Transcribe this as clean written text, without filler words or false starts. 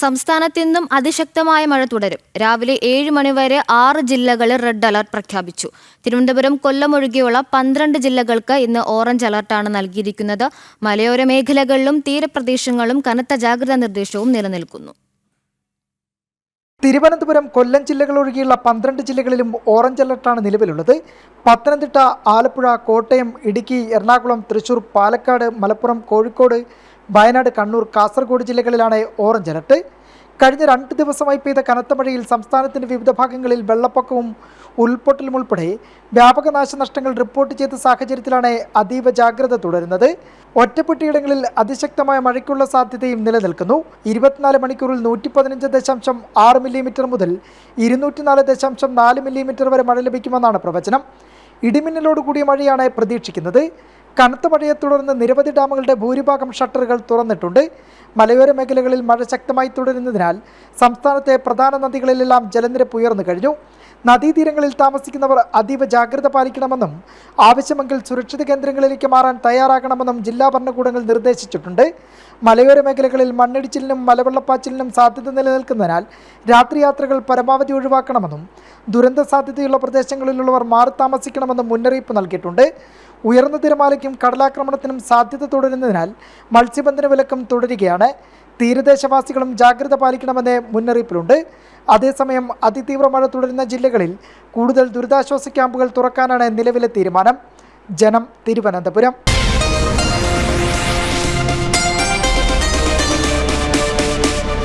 സംസ്ഥാനത്ത് ഇന്നും അതിശക്തമായ മഴ തുടരും. രാവിലെ 7 മണി വരെ 6 ജില്ലകളിൽ റെഡ് അലർട്ട് പ്രഖ്യാപിച്ചു. തിരുവനന്തപുരം, കൊല്ലം ഒഴികെയുള്ള 12 ജില്ലകൾക്ക് ഇന്ന് ഓറഞ്ച് അലർട്ടാണ് നൽകിയിരിക്കുന്നത്. മലയോര മേഖലകളിലും തീരപ്രദേശങ്ങളിലും കനത്ത ജാഗ്രതാ നിർദ്ദേശവും നിലനിൽക്കുന്നു. തിരുവനന്തപുരം, കൊല്ലം ജില്ലകൾ ഒഴികെയുള്ള 12 ജില്ലകളിലും ഓറഞ്ച് അലർട്ടാണ് നിലവിലുള്ളത്. പത്തനംതിട്ട, ആലപ്പുഴ, കോട്ടയം, ഇടുക്കി, എറണാകുളം, തൃശൂർ, പാലക്കാട്, മലപ്പുറം, കോഴിക്കോട്, വയനാട്, കണ്ണൂർ, കാസർഗോഡ് ജില്ലകളിലാണ് ഓറഞ്ച് അലർട്ട്. കഴിഞ്ഞ 2 ദിവസമായി പെയ്ത കനത്ത മഴയിൽ സംസ്ഥാനത്തിന്റെ വിവിധ ഭാഗങ്ങളിൽ വെള്ളപ്പൊക്കവും ഉരുൾപൊട്ടലും ഉൾപ്പെടെ വ്യാപക നാശനഷ്ടങ്ങൾ റിപ്പോർട്ട് ചെയ്ത സാഹചര്യത്തിലാണ് അതീവ ജാഗ്രത തുടരുന്നത്. ഒറ്റപ്പെട്ടയിടങ്ങളിൽ അതിശക്തമായ മഴയ്ക്കുള്ള സാധ്യതയും നിലനിൽക്കുന്നു. 24 മണിക്കൂറിൽ 115.6 മില്ലിമീറ്റർ മുതൽ 204.4 മില്ലിമീറ്റർ വരെ മഴ ലഭിക്കുമെന്നാണ് പ്രവചനം. ഇടിമിന്നലോടുകൂടിയ മഴയാണ് പ്രതീക്ഷിക്കുന്നത്. കനത്ത മഴയെ തുടർന്ന് നിരവധി ഡാമുകളുടെ ഭൂരിഭാഗം ഷട്ടറുകൾ തുറന്നിട്ടുണ്ട്. മലയോര മേഖലകളിൽ മഴ ശക്തമായി തുടരുന്നതിനാൽ സംസ്ഥാനത്തെ പ്രധാന നദികളിലെല്ലാം ജലനിരപ്പ് ഉയർന്നു കഴിഞ്ഞു. നദീതീരങ്ങളിൽ താമസിക്കുന്നവർ അതീവ ജാഗ്രത പാലിക്കണമെന്നും ആവശ്യമെങ്കിൽ സുരക്ഷിത കേന്ദ്രങ്ങളിലേക്ക് മാറാൻ തയ്യാറാകണമെന്നും ജില്ലാ ഭരണകൂടങ്ങൾ നിർദ്ദേശിച്ചിട്ടുണ്ട്. മലയോര മേഖലകളിൽ മണ്ണിടിച്ചിലിനും മലവെള്ളപ്പാച്ചിലിനും സാധ്യത നിലനിൽക്കുന്നതിനാൽ രാത്രിയാത്രകൾ പരമാവധി ഒഴിവാക്കണമെന്നും ദുരന്ത സാധ്യതയുള്ള പ്രദേശങ്ങളിലുള്ളവർ മാറി താമസിക്കണമെന്നും മുന്നറിയിപ്പ് നൽകിയിട്ടുണ്ട്. ഉയർന്ന തിരമാലയ്ക്കും കടലാക്രമണത്തിനും സാധ്യത തുടരുന്നതിനാൽ മത്സ്യബന്ധന വിലക്കും തുടരുകയാണ്. തീരദേശവാസികളും ജാഗ്രത പാലിക്കണമെന്ന് മുന്നറിയിപ്പിലുണ്ട്. അതേസമയം അതിതീവ്ര മഴ തുടരുന്ന ജില്ലകളിൽ കൂടുതൽ ദുരിതാശ്വാസ ക്യാമ്പുകൾ തുറക്കാനാണ് നിലവിലെ തീരുമാനം. ജനം, തിരുവനന്തപുരം.